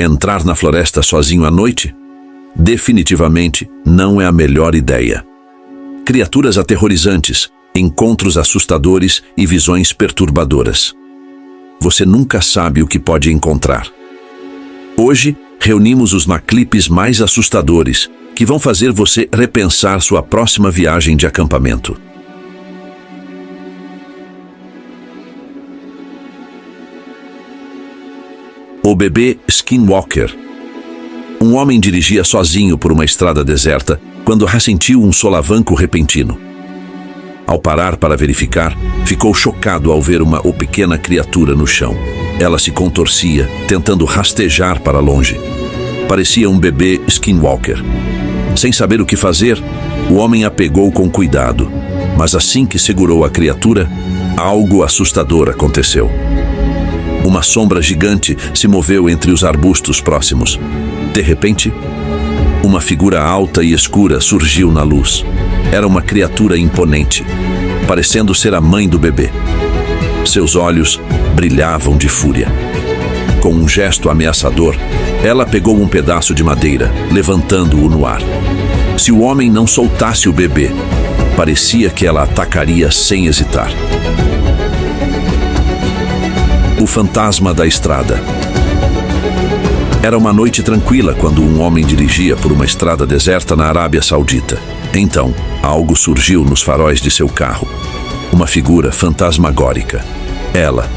Entrar na floresta sozinho à noite? Definitivamente não é a melhor ideia. Criaturas aterrorizantes, encontros assustadores e visões perturbadoras. Você nunca sabe o que pode encontrar. Hoje, reunimos os maclipes mais assustadores, que vão fazer você repensar sua próxima viagem de acampamento. O bebê Skinwalker. Um homem dirigia sozinho por uma estrada deserta quando ressentiu um solavanco repentino. Ao parar para verificar, ficou chocado ao ver uma pequena criatura no chão. Ela se contorcia, tentando rastejar para longe. Parecia um bebê Skinwalker. Sem saber o que fazer, o homem a pegou com cuidado, mas assim que segurou a criatura, algo assustador aconteceu. Uma sombra gigante se moveu entre os arbustos próximos. De repente, uma figura alta e escura surgiu na luz. Era uma criatura imponente, parecendo ser a mãe do bebê. Seus olhos brilhavam de fúria. Com um gesto ameaçador, ela pegou um pedaço de madeira, levantando-o no ar. Se o homem não soltasse o bebê, parecia que ela atacaria sem hesitar. O fantasma da estrada. Era uma noite tranquila quando um homem dirigia por uma estrada deserta na Arábia Saudita. Então, algo surgiu nos faróis de seu carro. Uma figura fantasmagórica. Ela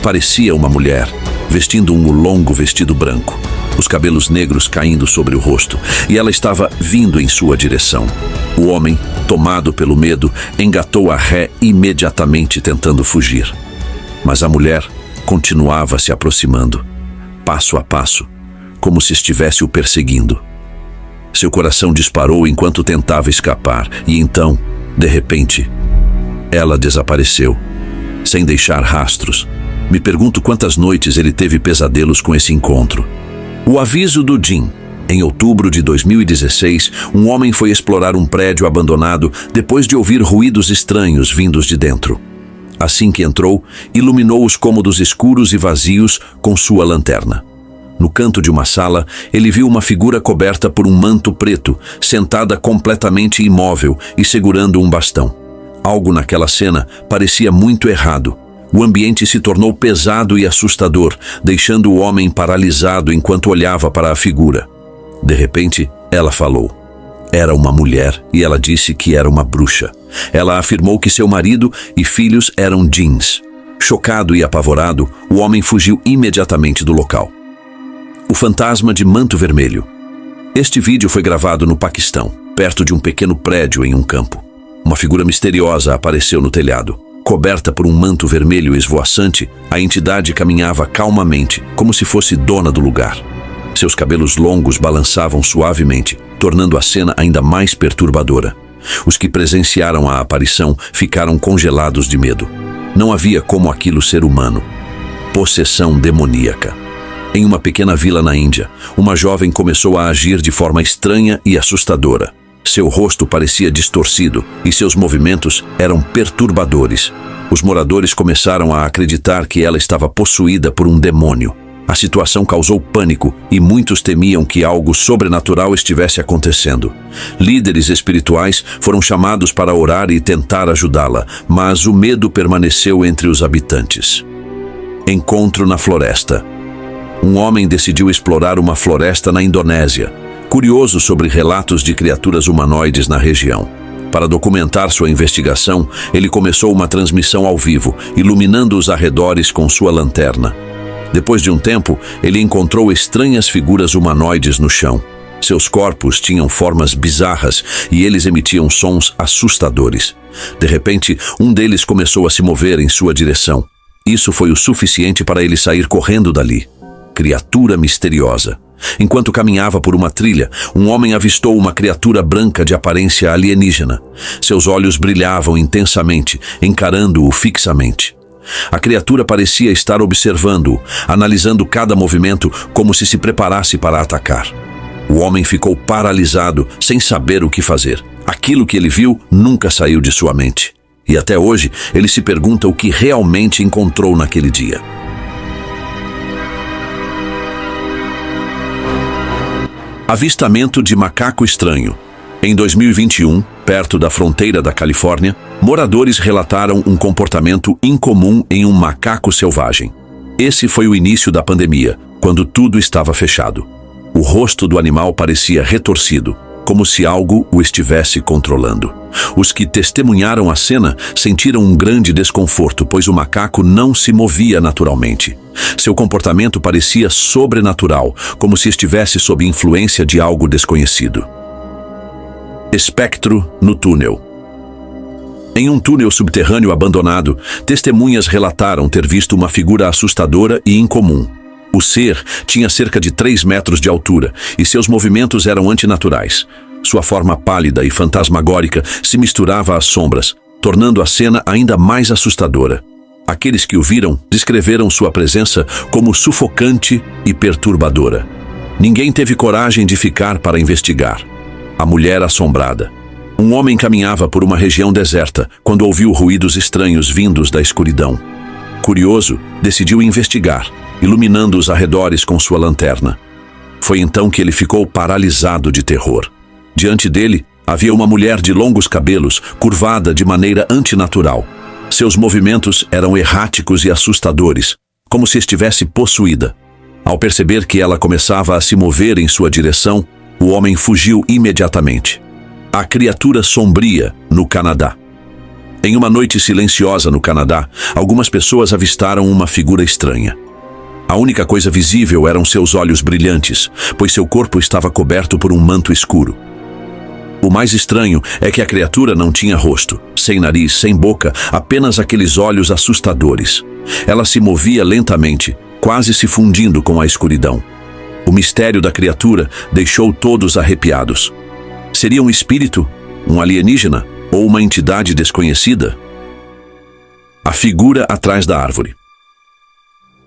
parecia uma mulher, vestindo um longo vestido branco, os cabelos negros caindo sobre o rosto, e ela estava vindo em sua direção. O homem, tomado pelo medo, engatou a ré imediatamente tentando fugir. Mas a mulher continuava se aproximando, passo a passo, como se estivesse o perseguindo. Seu coração disparou enquanto tentava escapar, e então, de repente, ela desapareceu, sem deixar rastros. Me pergunto quantas noites ele teve pesadelos com esse encontro. O aviso do Jinn. Em outubro de 2016, um homem foi explorar um prédio abandonado depois de ouvir ruídos estranhos vindos de dentro. Assim que entrou, iluminou os cômodos escuros e vazios com sua lanterna. No canto de uma sala, ele viu uma figura coberta por um manto preto, sentada completamente imóvel e segurando um bastão. Algo naquela cena parecia muito errado. O ambiente se tornou pesado e assustador, deixando o homem paralisado enquanto olhava para a figura. De repente, ela falou. Era uma mulher e ela disse que era uma bruxa. Ela afirmou que seu marido e filhos eram djinns. Chocado e apavorado, o homem fugiu imediatamente do local. O fantasma de manto vermelho. Este vídeo foi gravado no Paquistão, perto de um pequeno prédio em um campo. Uma figura misteriosa apareceu no telhado. Coberta por um manto vermelho esvoaçante, a entidade caminhava calmamente, como se fosse dona do lugar. Seus cabelos longos balançavam suavemente, tornando a cena ainda mais perturbadora. Os que presenciaram a aparição ficaram congelados de medo. Não havia como aquilo ser humano. Possessão demoníaca. Em uma pequena vila na Índia, uma jovem começou a agir de forma estranha e assustadora. Seu rosto parecia distorcido e seus movimentos eram perturbadores. Os moradores começaram a acreditar que ela estava possuída por um demônio. A situação causou pânico e muitos temiam que algo sobrenatural estivesse acontecendo. Líderes espirituais foram chamados para orar e tentar ajudá-la, mas o medo permaneceu entre os habitantes. Encontro na floresta. Um homem decidiu explorar uma floresta na Indonésia, curioso sobre relatos de criaturas humanoides na região. Para documentar sua investigação, ele começou uma transmissão ao vivo, iluminando os arredores com sua lanterna. Depois de um tempo, ele encontrou estranhas figuras humanoides no chão. Seus corpos tinham formas bizarras e eles emitiam sons assustadores. De repente, um deles começou a se mover em sua direção. Isso foi o suficiente para ele sair correndo dali. Criatura misteriosa. Enquanto caminhava por uma trilha, um homem avistou uma criatura branca de aparência alienígena. Seus olhos brilhavam intensamente, encarando-o fixamente. A criatura parecia estar observando-o, analisando cada movimento como se preparasse para atacar. O homem ficou paralisado, sem saber o que fazer. Aquilo que ele viu nunca saiu de sua mente. E até hoje, ele se pergunta o que realmente encontrou naquele dia. Avistamento de macaco estranho. Em 2021, perto da fronteira da Califórnia, moradores relataram um comportamento incomum em um macaco selvagem. Esse foi o início da pandemia, quando tudo estava fechado. O rosto do animal parecia retorcido, como se algo o estivesse controlando. Os que testemunharam a cena sentiram um grande desconforto, pois o macaco não se movia naturalmente. Seu comportamento parecia sobrenatural, como se estivesse sob influência de algo desconhecido. Espectro no túnel. Em um túnel subterrâneo abandonado, testemunhas relataram ter visto uma figura assustadora e incomum. O ser tinha cerca de 3 metros de altura e seus movimentos eram antinaturais. Sua forma pálida e fantasmagórica se misturava às sombras, tornando a cena ainda mais assustadora. Aqueles que o viram descreveram sua presença como sufocante e perturbadora. Ninguém teve coragem de ficar para investigar. A mulher assombrada. Um homem caminhava por uma região deserta quando ouviu ruídos estranhos vindos da escuridão. Curioso, decidiu investigar, iluminando os arredores com sua lanterna. Foi então que ele ficou paralisado de terror. Diante dele, havia uma mulher de longos cabelos, curvada de maneira antinatural. Seus movimentos eram erráticos e assustadores, como se estivesse possuída. Ao perceber que ela começava a se mover em sua direção, o homem fugiu imediatamente. A criatura sombria no Canadá. Em uma noite silenciosa no Canadá, algumas pessoas avistaram uma figura estranha. A única coisa visível eram seus olhos brilhantes, pois seu corpo estava coberto por um manto escuro. O mais estranho é que a criatura não tinha rosto, sem nariz, sem boca, apenas aqueles olhos assustadores. Ela se movia lentamente, quase se fundindo com a escuridão. O mistério da criatura deixou todos arrepiados. Seria um espírito, um alienígena ou uma entidade desconhecida? A figura atrás da árvore.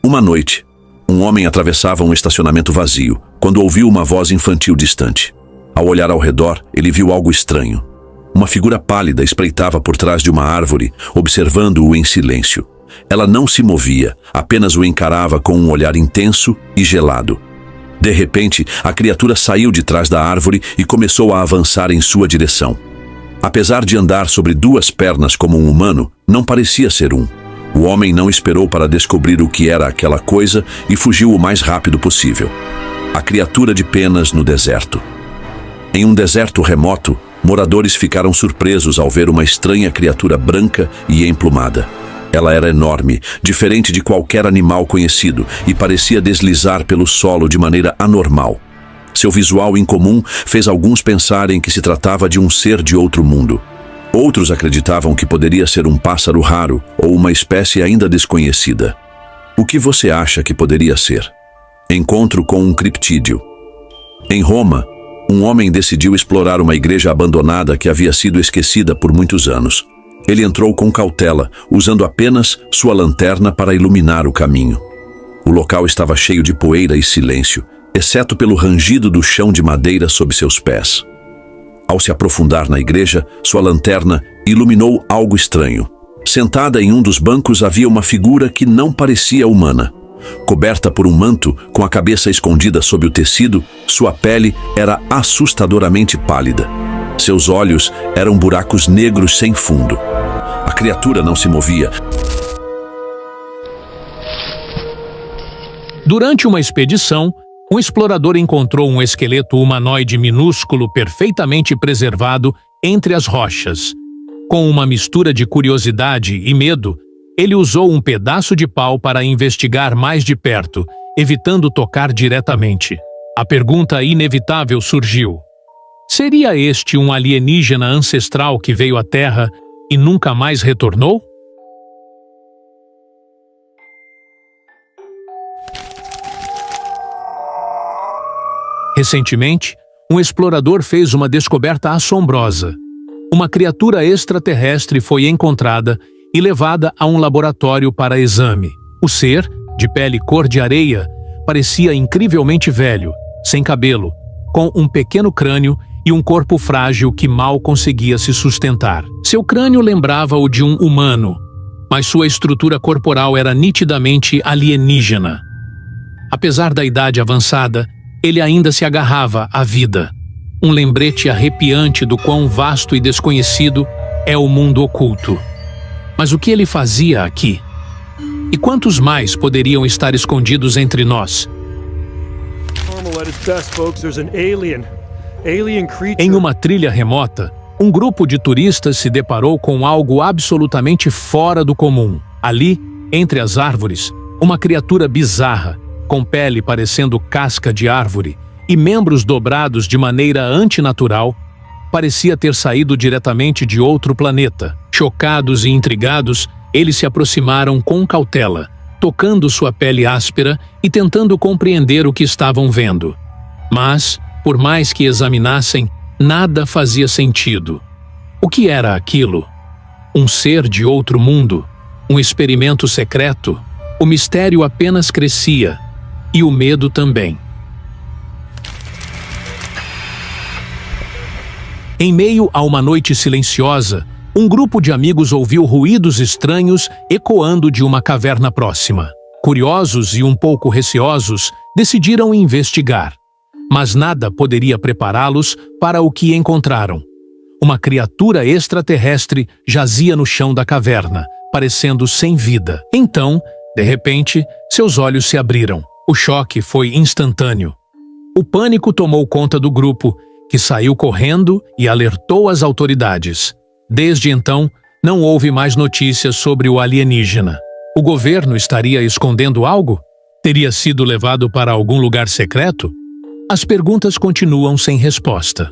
Uma noite, um homem atravessava um estacionamento vazio, quando ouviu uma voz infantil distante. Ao olhar ao redor, ele viu algo estranho. Uma figura pálida espreitava por trás de uma árvore, observando-o em silêncio. Ela não se movia, apenas o encarava com um olhar intenso e gelado. De repente, a criatura saiu de trás da árvore e começou a avançar em sua direção. Apesar de andar sobre 2 pernas como um humano, não parecia ser um. O homem não esperou para descobrir o que era aquela coisa e fugiu o mais rápido possível. A criatura de penas no deserto. Em um deserto remoto, moradores ficaram surpresos ao ver uma estranha criatura branca e emplumada. Ela era enorme, diferente de qualquer animal conhecido, e parecia deslizar pelo solo de maneira anormal. Seu visual incomum fez alguns pensarem que se tratava de um ser de outro mundo. Outros acreditavam que poderia ser um pássaro raro ou uma espécie ainda desconhecida. O que você acha que poderia ser? Encontro com um criptídeo. Em Roma, um homem decidiu explorar uma igreja abandonada que havia sido esquecida por muitos anos. Ele entrou com cautela, usando apenas sua lanterna para iluminar o caminho. O local estava cheio de poeira e silêncio, exceto pelo rangido do chão de madeira sob seus pés. Ao se aprofundar na igreja, sua lanterna iluminou algo estranho. Sentada em um dos bancos havia uma figura que não parecia humana. Coberta por um manto, com a cabeça escondida sob o tecido, sua pele era assustadoramente pálida. Seus olhos eram buracos negros sem fundo. A criatura não se movia. Durante uma expedição, um explorador encontrou um esqueleto humanoide minúsculo perfeitamente preservado entre as rochas. Com uma mistura de curiosidade e medo, ele usou um pedaço de pau para investigar mais de perto, evitando tocar diretamente. A pergunta inevitável surgiu. Seria este um alienígena ancestral que veio à Terra e nunca mais retornou? Recentemente, um explorador fez uma descoberta assombrosa. Uma criatura extraterrestre foi encontrada e levada a um laboratório para exame. O ser, de pele cor de areia, parecia incrivelmente velho, sem cabelo, com um pequeno crânio e um corpo frágil que mal conseguia se sustentar. Seu crânio lembrava o de um humano, mas sua estrutura corporal era nitidamente alienígena. Apesar da idade avançada, ele ainda se agarrava à vida. Um lembrete arrepiante do quão vasto e desconhecido é o mundo oculto. Mas o que ele fazia aqui? E quantos mais poderiam estar escondidos entre nós? Em uma trilha remota, um grupo de turistas se deparou com algo absolutamente fora do comum. Ali, entre as árvores, uma criatura bizarra, com pele parecendo casca de árvore e membros dobrados de maneira antinatural, parecia ter saído diretamente de outro planeta. Chocados e intrigados, eles se aproximaram com cautela, tocando sua pele áspera e tentando compreender o que estavam vendo. Mas, por mais que examinassem, nada fazia sentido. O que era aquilo? Um ser de outro mundo? Um experimento secreto? O mistério apenas crescia, e o medo também. Em meio a uma noite silenciosa, um grupo de amigos ouviu ruídos estranhos ecoando de uma caverna próxima. Curiosos e um pouco receosos, decidiram investigar. Mas nada poderia prepará-los para o que encontraram. Uma criatura extraterrestre jazia no chão da caverna, parecendo sem vida. Então, de repente, seus olhos se abriram. O choque foi instantâneo. O pânico tomou conta do grupo, que saiu correndo e alertou as autoridades. Desde então, não houve mais notícias sobre o alienígena. O governo estaria escondendo algo? Teria sido levado para algum lugar secreto? As perguntas continuam sem resposta.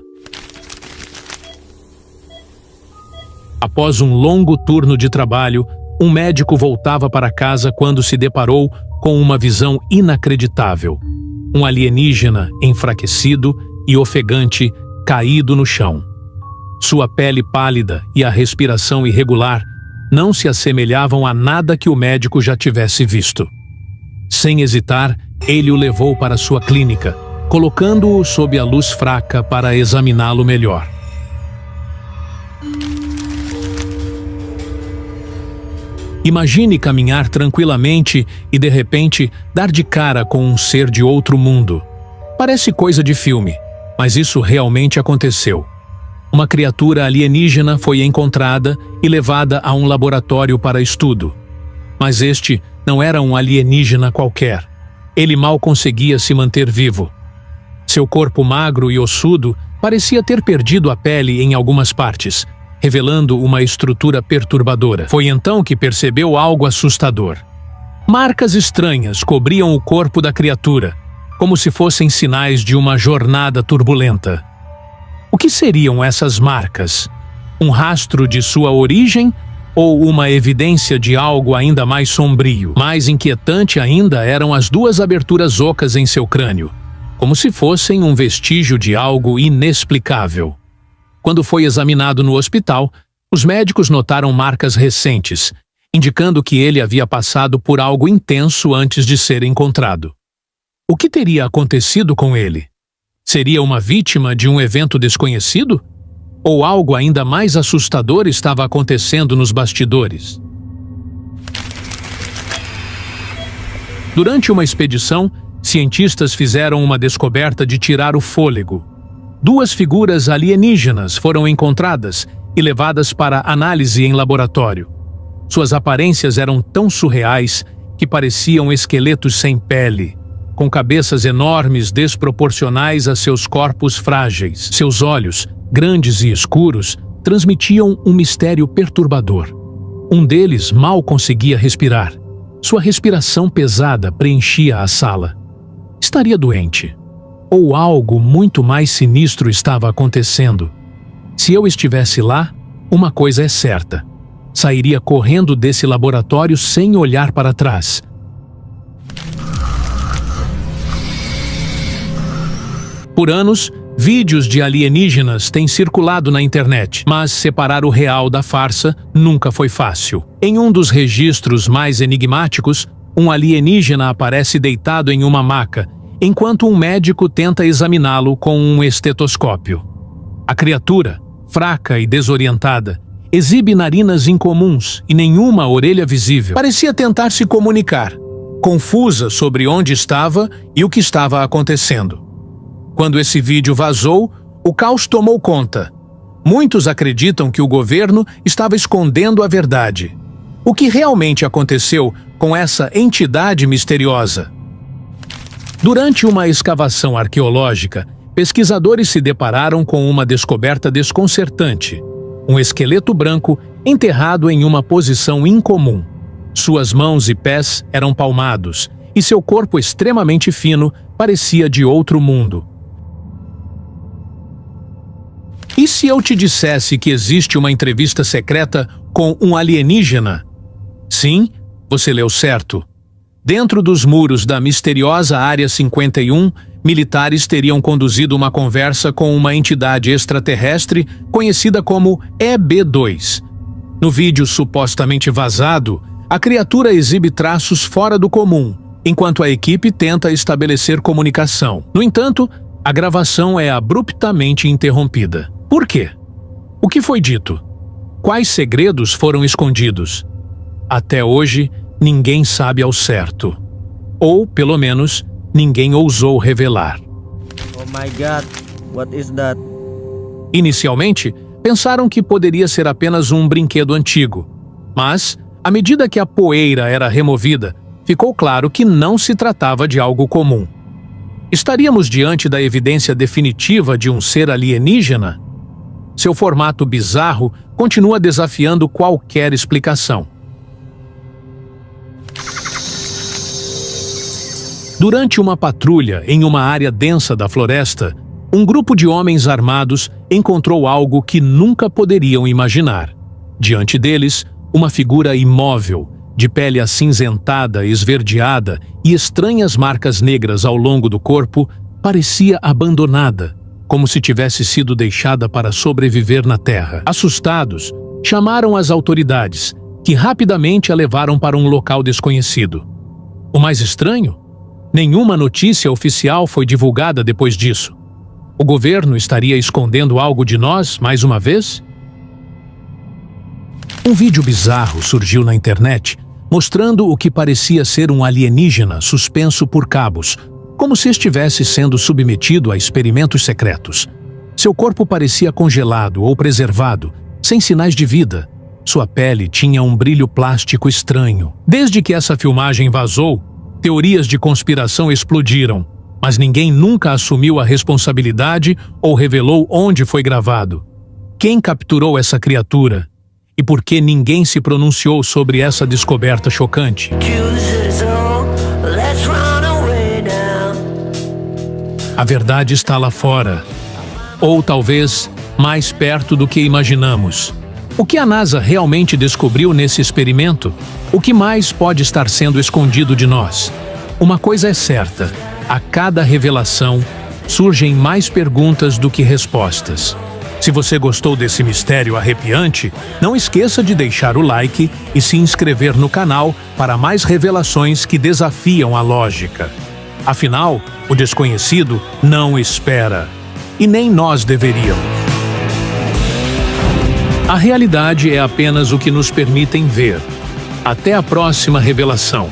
Após um longo turno de trabalho, um médico voltava para casa quando se deparou com uma visão inacreditável. Um alienígena enfraquecido e ofegante caído no chão. Sua pele pálida e a respiração irregular não se assemelhavam a nada que o médico já tivesse visto. Sem hesitar, ele o levou para sua clínica, colocando-o sob a luz fraca para examiná-lo melhor. Imagine caminhar tranquilamente e, de repente, dar de cara com um ser de outro mundo. Parece coisa de filme, mas isso realmente aconteceu. Uma criatura alienígena foi encontrada e levada a um laboratório para estudo. Mas este não era um alienígena qualquer. Ele mal conseguia se manter vivo. Seu corpo magro e ossudo parecia ter perdido a pele em algumas partes, revelando uma estrutura perturbadora. Foi então que percebeu algo assustador. Marcas estranhas cobriam o corpo da criatura, como se fossem sinais de uma jornada turbulenta. O que seriam essas marcas? Um rastro de sua origem ou uma evidência de algo ainda mais sombrio? Mais inquietante ainda eram as duas aberturas ocas em seu crânio, como se fossem um vestígio de algo inexplicável. Quando foi examinado no hospital, os médicos notaram marcas recentes, indicando que ele havia passado por algo intenso antes de ser encontrado. O que teria acontecido com ele? Seria uma vítima de um evento desconhecido? Ou algo ainda mais assustador estava acontecendo nos bastidores? Durante uma expedição, cientistas fizeram uma descoberta de tirar o fôlego. Duas figuras alienígenas foram encontradas e levadas para análise em laboratório. Suas aparências eram tão surreais que pareciam esqueletos sem pele, com cabeças enormes desproporcionais a seus corpos frágeis. Seus olhos, grandes e escuros, transmitiam um mistério perturbador. Um deles mal conseguia respirar. Sua respiração pesada preenchia a sala. Estaria doente. Ou algo muito mais sinistro estava acontecendo. Se eu estivesse lá, uma coisa é certa. Sairia correndo desse laboratório sem olhar para trás. Por anos, vídeos de alienígenas têm circulado na internet, mas separar o real da farsa nunca foi fácil. Em um dos registros mais enigmáticos, um alienígena aparece deitado em uma maca, enquanto um médico tenta examiná-lo com um estetoscópio. A criatura, fraca e desorientada, exibe narinas incomuns e nenhuma orelha visível. Parecia tentar se comunicar, confusa sobre onde estava e o que estava acontecendo. Quando esse vídeo vazou, o caos tomou conta. Muitos acreditam que o governo estava escondendo a verdade. O que realmente aconteceu com essa entidade misteriosa? Durante uma escavação arqueológica, pesquisadores se depararam com uma descoberta desconcertante: um esqueleto branco enterrado em uma posição incomum. Suas mãos e pés eram palmados, e seu corpo extremamente fino parecia de outro mundo. E se eu te dissesse que existe uma entrevista secreta com um alienígena? Sim, você leu certo. Dentro dos muros da misteriosa Área 51, militares teriam conduzido uma conversa com uma entidade extraterrestre conhecida como EB2. No vídeo supostamente vazado, a criatura exibe traços fora do comum, enquanto a equipe tenta estabelecer comunicação. No entanto, a gravação é abruptamente interrompida. Por quê? O que foi dito? Quais segredos foram escondidos? Até hoje, ninguém sabe ao certo. Ou, pelo menos, ninguém ousou revelar. Oh my God, what is that? Inicialmente, pensaram que poderia ser apenas um brinquedo antigo. Mas, à medida que a poeira era removida, ficou claro que não se tratava de algo comum. Estaríamos diante da evidência definitiva de um ser alienígena? Seu formato bizarro continua desafiando qualquer explicação. Durante uma patrulha em uma área densa da floresta, um grupo de homens armados encontrou algo que nunca poderiam imaginar. Diante deles, uma figura imóvel, de pele acinzentada, esverdeada e estranhas marcas negras ao longo do corpo, parecia abandonada, como se tivesse sido deixada para sobreviver na terra. Assustados, chamaram as autoridades, que rapidamente a levaram para um local desconhecido. O mais estranho? Nenhuma notícia oficial foi divulgada depois disso. O governo estaria escondendo algo de nós, mais uma vez? Um vídeo bizarro surgiu na internet, mostrando o que parecia ser um alienígena suspenso por cabos, como se estivesse sendo submetido a experimentos secretos. Seu corpo parecia congelado ou preservado, sem sinais de vida. Sua pele tinha um brilho plástico estranho. Desde que essa filmagem vazou, teorias de conspiração explodiram, mas ninguém nunca assumiu a responsabilidade ou revelou onde foi gravado. Quem capturou essa criatura? E por que ninguém se pronunciou sobre essa descoberta chocante? A verdade está lá fora. Ou talvez mais perto do que imaginamos. O que a NASA realmente descobriu nesse experimento? O que mais pode estar sendo escondido de nós? Uma coisa é certa: a cada revelação surgem mais perguntas do que respostas. Se você gostou desse mistério arrepiante, não esqueça de deixar o like e se inscrever no canal para mais revelações que desafiam a lógica. Afinal, o desconhecido não espera. E nem nós deveríamos. A realidade é apenas o que nos permitem ver. Até a próxima revelação.